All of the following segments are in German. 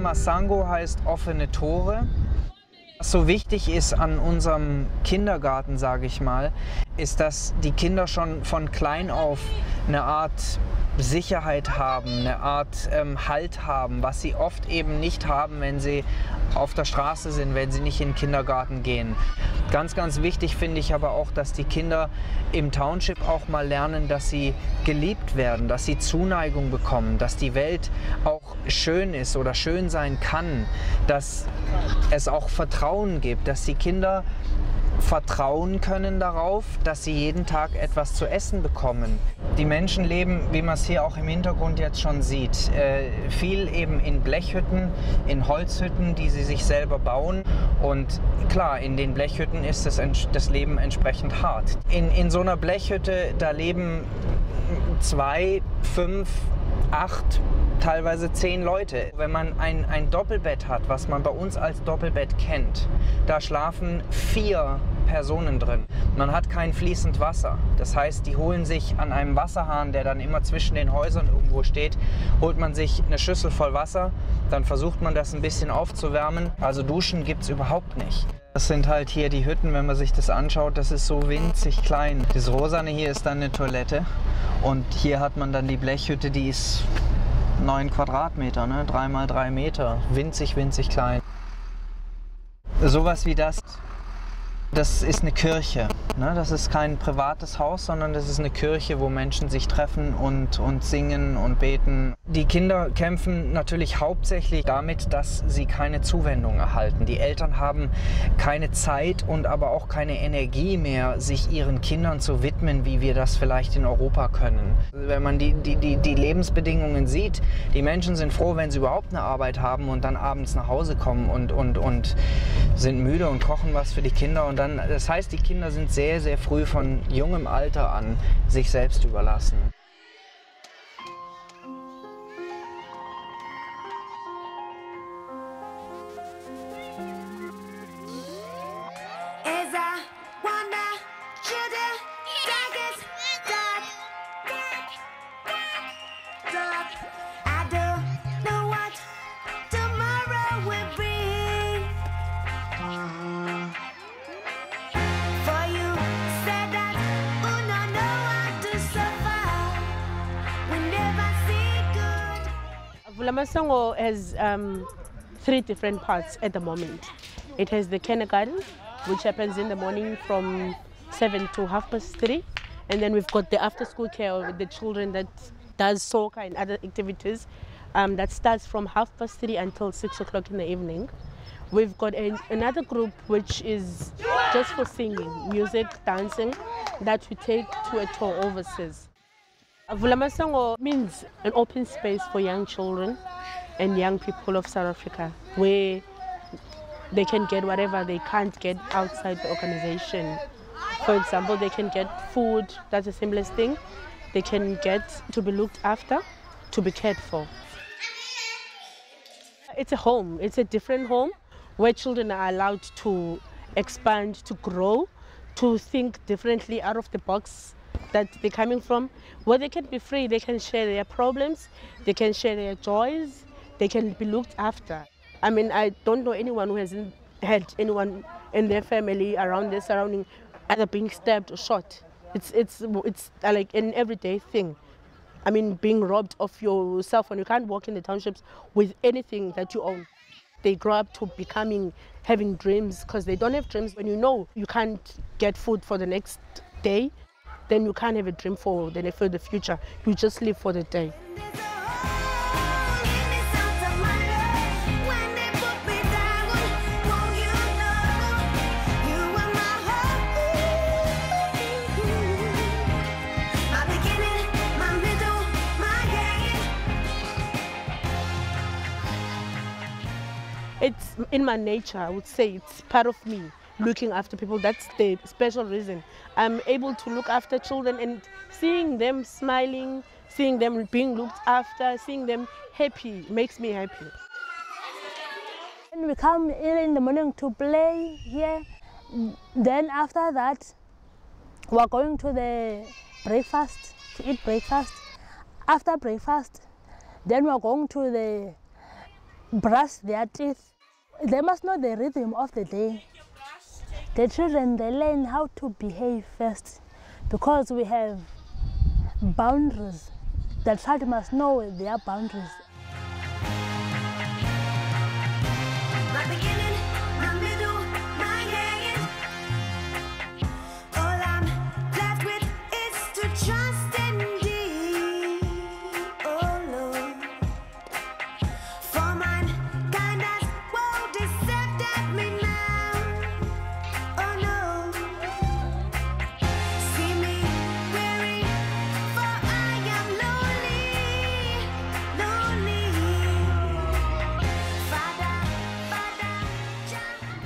Masango heißt offene Tore. Was so wichtig ist an unserem Kindergarten, sage ich mal, ist, dass die Kinder schon von klein auf eine Art Sicherheit haben, eine Art Halt haben, was sie oft eben nicht haben, wenn sie auf der Straße sind, wenn sie nicht in den Kindergarten gehen. Ganz, ganz wichtig finde ich aber auch, dass die Kinder im Township auch mal lernen, dass sie geliebt werden, dass sie Zuneigung bekommen, dass die Welt auch schön ist oder schön sein kann, dass es auch Vertrauen gibt, dass die Kinder vertrauen können darauf, dass sie jeden Tag etwas zu essen bekommen. Die Menschen leben, wie man es hier auch im Hintergrund jetzt schon sieht, viel eben in Blechhütten, in Holzhütten, die sie sich selber bauen. Und klar, in den Blechhütten ist das Leben entsprechend hart. In so einer Blechhütte, da leben 2, 5, 8, teilweise 10 Leute. Wenn man ein Doppelbett hat, was man bei uns als Doppelbett kennt, da schlafen 4 Personen drin. Man hat kein fließend Wasser. Das heißt, die holen sich an einem Wasserhahn, der dann immer zwischen den Häusern irgendwo steht, holt man sich eine Schüssel voll Wasser, dann versucht man das ein bisschen aufzuwärmen. Also Duschen gibt es überhaupt nicht. Das sind halt hier die Hütten, wenn man sich das anschaut, das ist so winzig klein. Das Rosane hier ist dann eine Toilette und hier hat man dann die Blechhütte, die ist 9 Quadratmeter, ne? 3 mal 3 Meter, winzig, winzig klein. Sowas wie das ist eine Kirche. Ne? Das ist kein privates Haus, sondern das ist eine Kirche, wo Menschen sich treffen und singen und beten. Die Kinder kämpfen natürlich hauptsächlich damit, dass sie keine Zuwendung erhalten. Die Eltern haben keine Zeit und aber auch keine Energie mehr, sich ihren Kindern zu widmen, wie wir das vielleicht in Europa können. Wenn man die Lebensbedingungen sieht, die Menschen sind froh, wenn sie überhaupt eine Arbeit haben und dann abends nach Hause kommen und sind müde und kochen was für die Kinder. Und dann, das heißt, die Kinder sind sehr, sehr früh von jungem Alter an sich selbst überlassen. Masango has 3 different parts at the moment. It has the kindergarten, which happens in the morning from 7 to 3:30. And then we've got the after-school care with the children that does soccer and other activities that starts from 3:30 until 6 o'clock in the evening. We've got another group which is just for singing, music, dancing, that we take to a tour overseas. Vula Masango means an open space for young children and young people of South Africa, where they can get whatever they can't get outside the organization. For example, they can get food, that's the simplest thing. They can get to be looked after, to be cared for. It's a home, it's a different home where children are allowed to expand, to grow, to think differently out of the box that they're coming from, where they can be free, they can share their problems, they can share their joys, they can be looked after. I mean, I don't know anyone who hasn't had anyone in their family around their surrounding either being stabbed or shot. It's like an everyday thing. I mean, being robbed of your cell phone. You can't walk in the townships with anything that you own. They grow up to having dreams, because they don't have dreams. When you know you can't get food for the next day, then you can't have a dream for the future. You just live for the day. It's in my nature, I would say. It's part of me, looking after people. That's the special reason. I'm able to look after children, and seeing them smiling, seeing them being looked after, seeing them happy makes me happy. And we come early in the morning to play here. Then after that, we're going to the breakfast, to eat breakfast. After breakfast, then we're going to the brush their teeth. They must know the rhythm of the day. The children, they learn how to behave first because we have boundaries. The child must know their boundaries. My beginning, my middle, my end. All I'm left with is to trust in thee, oh Lord. For mine kind has woe decepted me now, oh no. See me weary, for I am lonely, lonely. Father,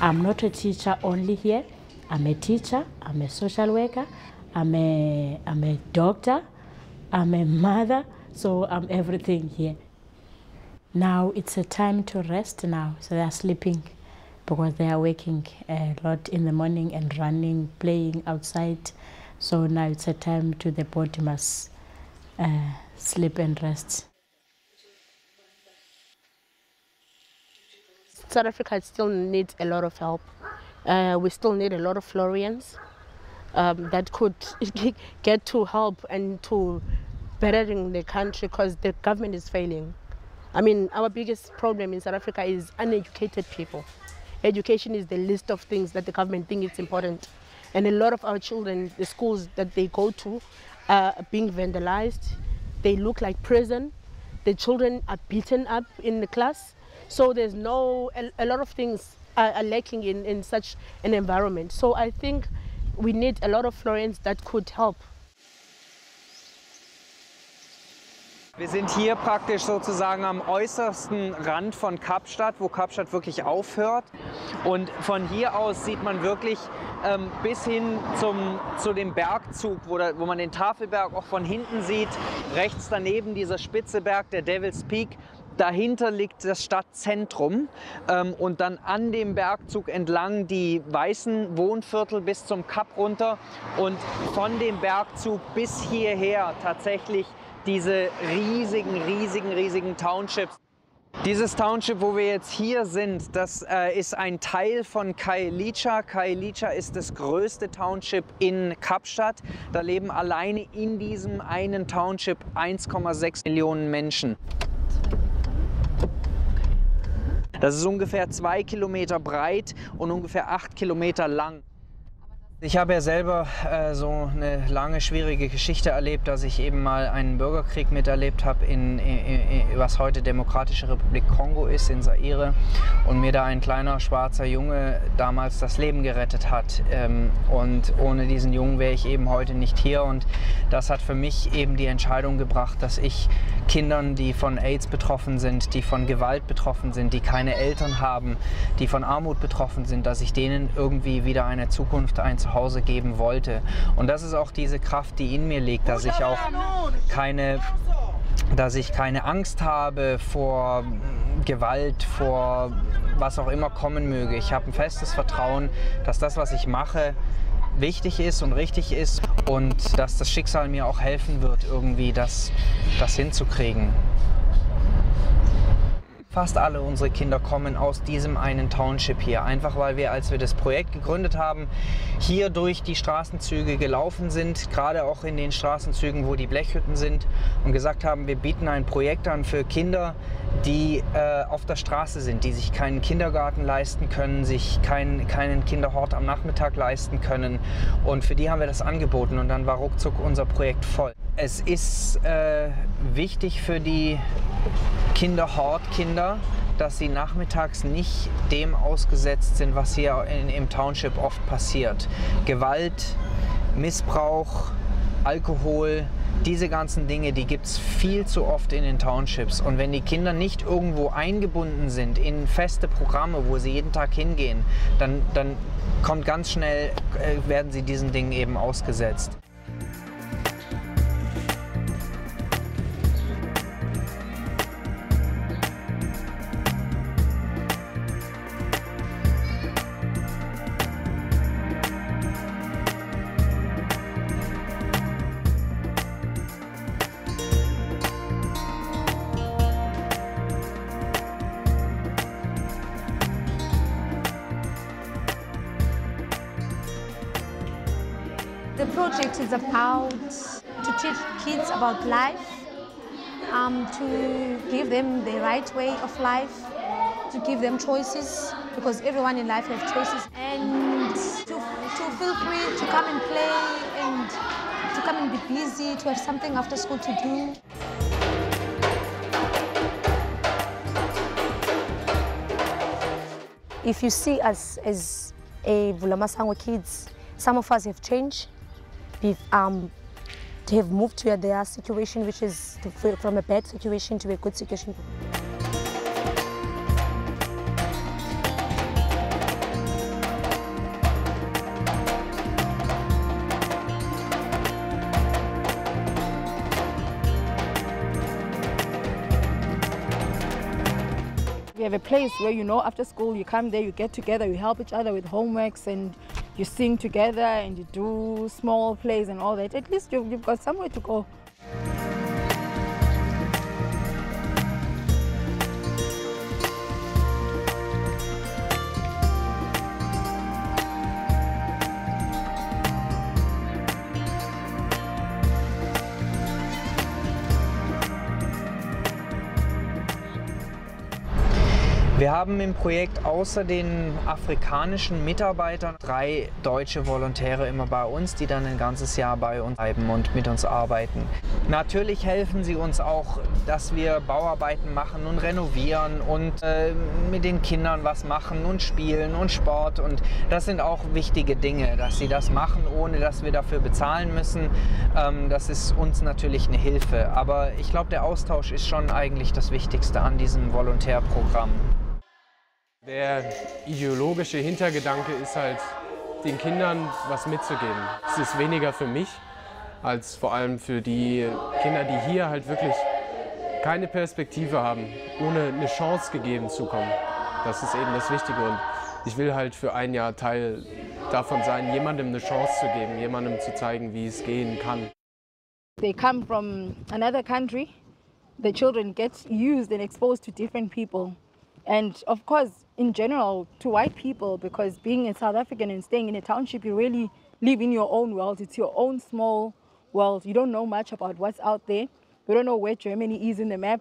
I'm not a teacher only here. I'm a teacher, I'm a social worker, I'm a doctor, I'm a mother, so I'm everything here. Now it's a time to rest now, so they are sleeping because they are waking a lot in the morning and running, playing outside. So now it's a time to the body must sleep and rest. South Africa still needs a lot of help. We still need a lot of Florians that could get to help and to bettering the country because the government is failing. I mean, our biggest problem in South Africa is uneducated people. Education is the list of things that the government thinks it's important. And a lot of our children, the schools that they go to are being vandalized. They look like prison. The children are beaten up in the class. So there's a lot of things are lacking in such an environment. So I think we need a lot of Florians that could help. Wir sind hier praktisch sozusagen am äußersten Rand von Kapstadt, wo Kapstadt wirklich aufhört. Und von hier aus sieht man wirklich bis hin zu dem Bergzug, wo man den Tafelberg auch von hinten sieht. Rechts daneben dieser spitze Berg, der Devil's Peak. Dahinter liegt das Stadtzentrum und dann an dem Bergzug entlang die weißen Wohnviertel bis zum Kap runter und von dem Bergzug bis hierher tatsächlich diese riesigen Townships. Dieses Township, wo wir jetzt hier sind, das ist ein Teil von Khayelitsha. Khayelitsha ist das größte Township in Kapstadt. Da leben alleine in diesem einen Township 1,6 Millionen Menschen. Das ist ungefähr 2 Kilometer breit und ungefähr 8 Kilometer lang. Ich habe ja selber so eine lange, schwierige Geschichte erlebt, dass ich eben mal einen Bürgerkrieg miterlebt habe, was heute Demokratische Republik Kongo ist, in Zaire. Und mir da ein kleiner schwarzer Junge damals das Leben gerettet hat. Und ohne diesen Jungen wäre ich eben heute nicht hier. Und das hat für mich eben die Entscheidung gebracht, dass ich Kindern, die von AIDS betroffen sind, die von Gewalt betroffen sind, die keine Eltern haben, die von Armut betroffen sind, dass ich denen irgendwie wieder eine Zukunft, ein Zuhause geben wollte. Und das ist auch diese Kraft, die in mir liegt, dass ich auch keine Angst habe vor Gewalt, vor was auch immer kommen möge. Ich habe ein festes Vertrauen, dass das, was ich mache, wichtig ist und richtig ist und dass das Schicksal mir auch helfen wird, irgendwie das hinzukriegen. Fast alle unsere Kinder kommen aus diesem einen Township hier, einfach weil wir, als wir das Projekt gegründet haben, hier durch die Straßenzüge gelaufen sind, gerade auch in den Straßenzügen, wo die Blechhütten sind, und gesagt haben, wir bieten ein Projekt an für Kinder, die auf der Straße sind, die sich keinen Kindergarten leisten können, sich keinen Kinderhort am Nachmittag leisten können, und für die haben wir das angeboten und dann war ruckzuck unser Projekt voll. Es ist wichtig für die Kinderhortkinder, dass sie nachmittags nicht dem ausgesetzt sind, was hier im Township oft passiert. Gewalt, Missbrauch, Alkohol, diese ganzen Dinge, die gibt es viel zu oft in den Townships. Und wenn die Kinder nicht irgendwo eingebunden sind in feste Programme, wo sie jeden Tag hingehen, dann kommt ganz schnell, werden sie diesen Dingen eben ausgesetzt. The project is about to teach kids about life, to give them the right way of life, to give them choices, because everyone in life has choices, and to feel free to come and play and to come and be busy, to have something after school to do. If you see us as a Vulamasango kids, some of us have changed. They have moved to their situation, which is from a bad situation to a good situation. We have a place where, you know, after school you come there, you get together, you help each other with homeworks, and you sing together and you do small plays and all that. At least you've got somewhere to go. Wir haben im Projekt außer den afrikanischen Mitarbeitern 3 deutsche Volontäre immer bei uns, die dann ein ganzes Jahr bei uns bleiben und mit uns arbeiten. Natürlich helfen sie uns auch, dass wir Bauarbeiten machen und renovieren und mit den Kindern was machen und spielen und Sport. Und das sind auch wichtige Dinge, dass sie das machen, ohne dass wir dafür bezahlen müssen. Das ist uns natürlich eine Hilfe. Aber ich glaube, der Austausch ist schon eigentlich das Wichtigste an diesem Volontärprogramm. Der ideologische Hintergedanke ist halt, den Kindern was mitzugeben. Es ist weniger für mich, als vor allem für die Kinder, die hier halt wirklich keine Perspektive haben, ohne eine Chance gegeben zu kommen. Das ist eben das Wichtige. Und ich will halt für ein Jahr Teil davon sein, jemandem eine Chance zu geben, jemandem zu zeigen, wie es gehen kann. They come from another country. The children get used and exposed to different people. And of course, in general, to white people, because being a South African and staying in a township, you really live in your own world. It's your own small world. You don't know much about what's out there. You don't know where Germany is in the map.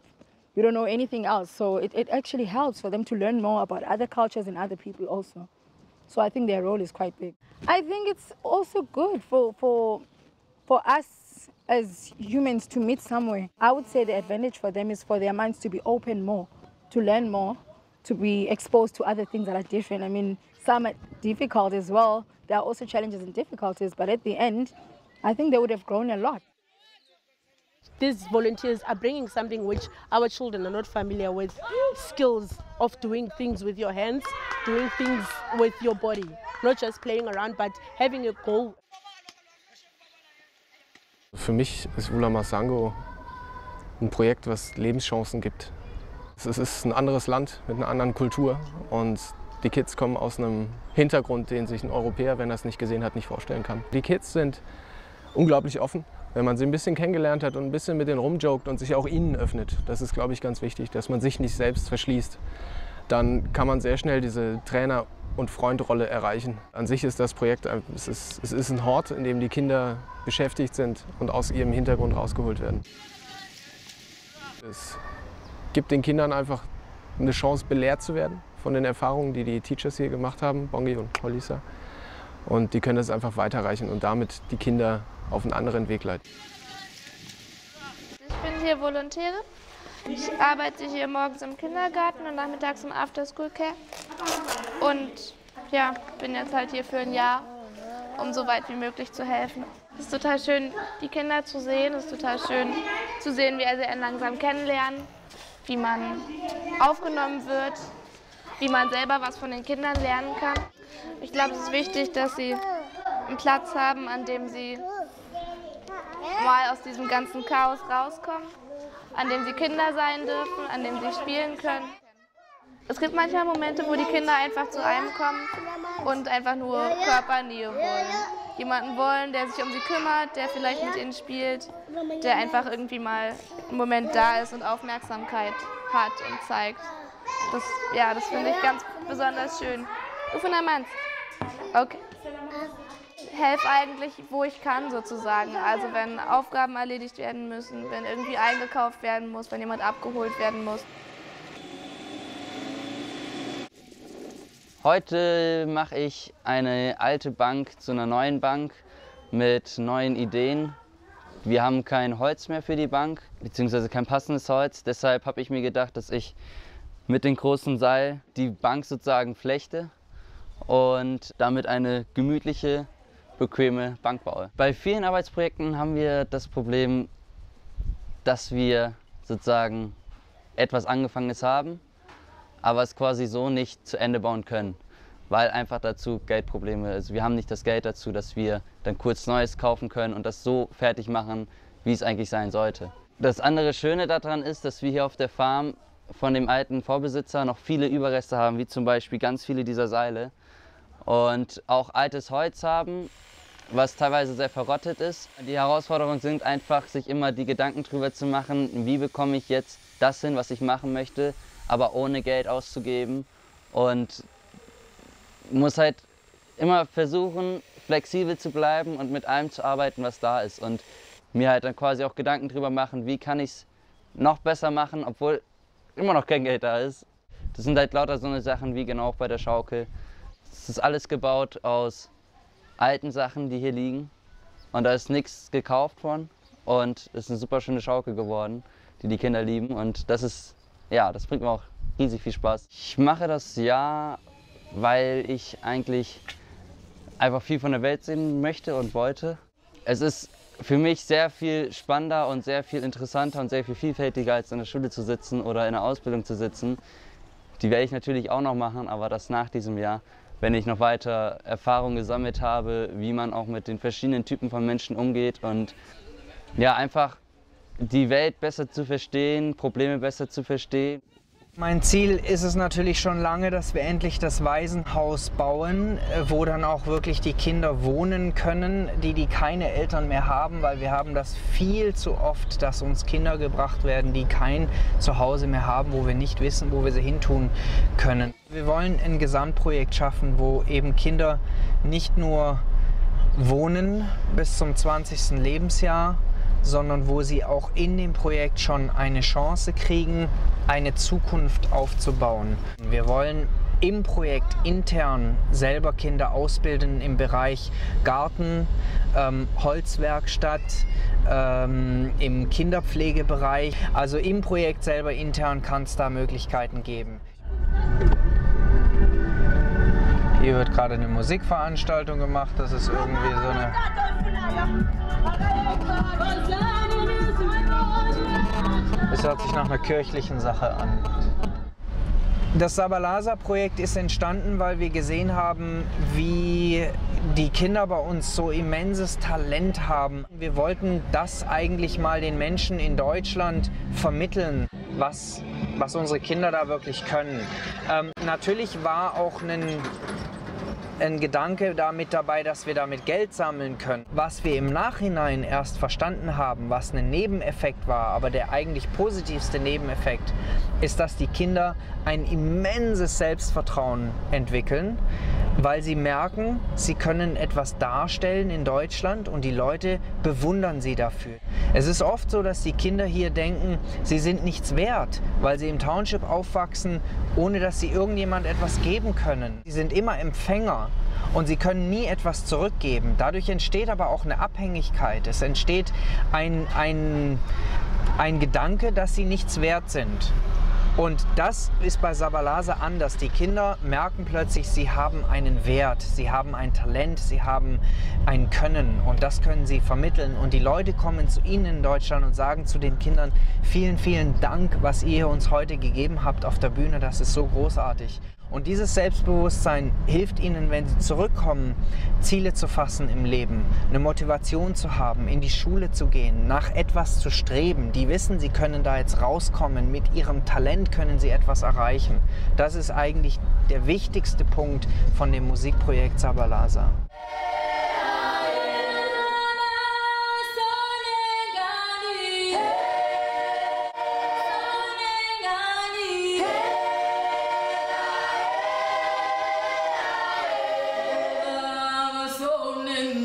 You don't know anything else. So it actually helps for them to learn more about other cultures and other people also. So I think their role is quite big. I think it's also good for us as humans to meet somewhere. I would say the advantage for them is for their minds to be open more, to learn more, to be exposed to other things that are different. I mean, some are difficult as well. There are also challenges and difficulties, but at the end, I think they would have grown a lot. These volunteers are bringing something which our children are not familiar with, skills of doing things with your hands, doing things with your body, not just playing around, but having a goal. Für mich ist Vulamasango ein Projekt, was Lebenschancen gibt. Es ist ein anderes Land mit einer anderen Kultur und die Kids kommen aus einem Hintergrund, den sich ein Europäer, wenn er es nicht gesehen hat, nicht vorstellen kann. Die Kids sind unglaublich offen, wenn man sie ein bisschen kennengelernt hat und ein bisschen mit denen rumjoked und sich auch ihnen öffnet. Das ist, glaube ich, ganz wichtig, dass man sich nicht selbst verschließt. Dann kann man sehr schnell diese Trainer- und Freundrolle erreichen. An sich ist das Projekt, es ist ein Hort, in dem die Kinder beschäftigt sind und aus ihrem Hintergrund rausgeholt werden. Es gibt den Kindern einfach eine Chance, belehrt zu werden von den Erfahrungen, die die Teachers hier gemacht haben, Bongi und Holisa. Und die können das einfach weiterreichen und damit die Kinder auf einen anderen Weg leiten. Ich bin hier Volontärin. Ich arbeite hier morgens im Kindergarten und nachmittags im After-School-Care. Und ja, bin jetzt halt hier für ein Jahr, um so weit wie möglich zu helfen. Es ist total schön, die Kinder zu sehen. Es ist total schön zu sehen, wie sie einen langsam kennenlernen, wie man aufgenommen wird, wie man selber was von den Kindern lernen kann. Ich glaube, es ist wichtig, dass sie einen Platz haben, an dem sie mal aus diesem ganzen Chaos rauskommen, an dem sie Kinder sein dürfen, an dem sie spielen können. Es gibt manchmal Momente, wo die Kinder einfach zu einem kommen und einfach nur Körpernähe wollen. Jemanden wollen, der sich um sie kümmert, der vielleicht mit ihnen spielt, der einfach irgendwie mal einen Moment da ist und Aufmerksamkeit hat und zeigt. Das finde ich ganz besonders schön. Du von der Manns. Okay. helfe eigentlich, wo ich kann sozusagen. Also wenn Aufgaben erledigt werden müssen, wenn irgendwie eingekauft werden muss, wenn jemand abgeholt werden muss. Heute mache ich eine alte Bank zu einer neuen Bank mit neuen Ideen. Wir haben kein Holz mehr für die Bank, beziehungsweise kein passendes Holz. Deshalb habe ich mir gedacht, dass ich mit dem großen Seil die Bank sozusagen flechte und damit eine gemütliche, bequeme Bank baue. Bei vielen Arbeitsprojekten haben wir das Problem, dass wir sozusagen etwas Angefangenes haben, aber es quasi so nicht zu Ende bauen können, weil einfach dazu Geldprobleme, also wir haben nicht das Geld dazu, dass wir dann kurz Neues kaufen können und das so fertig machen, wie es eigentlich sein sollte. Das andere Schöne daran ist, dass wir hier auf der Farm von dem alten Vorbesitzer noch viele Überreste haben, wie zum Beispiel ganz viele dieser Seile und auch altes Holz haben, was teilweise sehr verrottet ist. Die Herausforderungen sind einfach, sich immer die Gedanken darüber zu machen, wie bekomme ich jetzt das hin, was ich machen möchte, aber ohne Geld auszugeben, und muss halt immer versuchen, flexibel zu bleiben und mit allem zu arbeiten, was da ist, und mir halt dann quasi auch Gedanken darüber machen, wie kann ich es noch besser machen, obwohl immer noch kein Geld da ist. Das sind halt lauter so eine Sachen wie genau auch bei der Schaukel. Es ist alles gebaut aus alten Sachen, die hier liegen, und da ist nichts gekauft von, und es ist eine super schöne Schaukel geworden, die die Kinder lieben, und das ist, ja, das bringt mir auch riesig viel Spaß. Ich mache das ja, weil ich eigentlich einfach viel von der Welt sehen möchte und wollte. Es ist für mich sehr viel spannender und sehr viel interessanter und sehr viel vielfältiger, als in der Schule zu sitzen oder in der Ausbildung zu sitzen. Die werde ich natürlich auch noch machen, aber das nach diesem Jahr, wenn ich noch weiter Erfahrung gesammelt habe, wie man auch mit den verschiedenen Typen von Menschen umgeht und ja, einfach die Welt besser zu verstehen, Probleme besser zu verstehen. Mein Ziel ist es natürlich schon lange, dass wir endlich das Waisenhaus bauen, wo dann auch wirklich die Kinder wohnen können, die keine Eltern mehr haben, weil wir haben das viel zu oft, dass uns Kinder gebracht werden, die kein Zuhause mehr haben, wo wir nicht wissen, wo wir sie hintun können. Wir wollen ein Gesamtprojekt schaffen, wo eben Kinder nicht nur wohnen bis zum 20. Lebensjahr, sondern wo sie auch in dem Projekt schon eine Chance kriegen, eine Zukunft aufzubauen. Wir wollen im Projekt intern selber Kinder ausbilden im Bereich Garten, Holzwerkstatt, im Kinderpflegebereich. Also im Projekt selber intern kann es da Möglichkeiten geben. Hier wird gerade eine Musikveranstaltung gemacht. Das ist irgendwie so eine... Das hört sich nach einer kirchlichen Sache an. Das Sabalasa-Projekt ist entstanden, weil wir gesehen haben, wie die Kinder bei uns so immenses Talent haben. Wir wollten das eigentlich mal den Menschen in Deutschland vermitteln, was unsere Kinder da wirklich können. Natürlich war auch ein Gedanke damit dabei, dass wir damit Geld sammeln können. Was wir im Nachhinein erst verstanden haben, was ein Nebeneffekt war, aber der eigentlich positivste Nebeneffekt, ist, dass die Kinder ein immenses Selbstvertrauen entwickeln, weil sie merken, sie können etwas darstellen in Deutschland und die Leute bewundern sie dafür. Es ist oft so, dass die Kinder hier denken, sie sind nichts wert, weil sie im Township aufwachsen, ohne dass sie irgendjemand etwas geben können. Sie sind immer Empfänger und sie können nie etwas zurückgeben. Dadurch entsteht aber auch eine Abhängigkeit. Es entsteht ein Gedanke, dass sie nichts wert sind. Und das ist bei Sabalasa anders. Die Kinder merken plötzlich, sie haben einen Wert, sie haben ein Talent, sie haben ein Können und das können sie vermitteln. Und die Leute kommen zu ihnen in Deutschland und sagen zu den Kindern, vielen, vielen Dank, was ihr uns heute gegeben habt auf der Bühne, das ist so großartig. Und dieses Selbstbewusstsein hilft ihnen, wenn sie zurückkommen, Ziele zu fassen im Leben, eine Motivation zu haben, in die Schule zu gehen, nach etwas zu streben. Die wissen, sie können da jetzt rauskommen, mit ihrem Talent können sie etwas erreichen. Das ist eigentlich der wichtigste Punkt von dem Musikprojekt Sabalasa. Sonen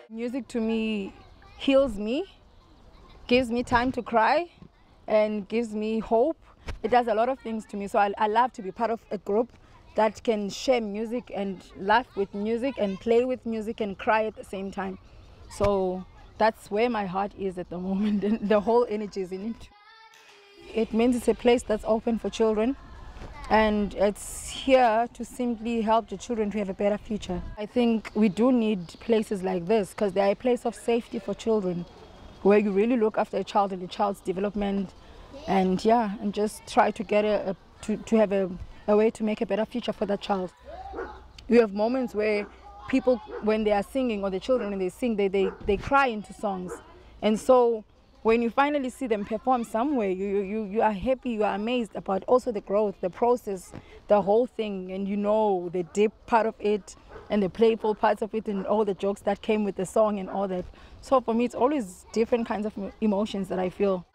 Music to me heals me, gives me time to cry, and gives me hope. It does a lot of things to me. So I love to be part of a group that can share music and laugh with music and play with music and cry at the same time. So that's where my heart is at the moment, and the whole energy is in it. It means it's a place that's open for children, and it's here to simply help the children to have a better future. I think we do need places like this because they are a place of safety for children, where you really look after a child and a child's development, and just try to get to have a way to make a better future for that child. You have moments where people, when they are singing, or the children when they sing, they cry into songs, and so when you finally see them perform somewhere, you are happy, you are amazed about also the growth, the process, the whole thing, and you know the deep part of it and the playful parts of it and all the jokes that came with the song and all that. So for me, it's always different kinds of emotions that I feel.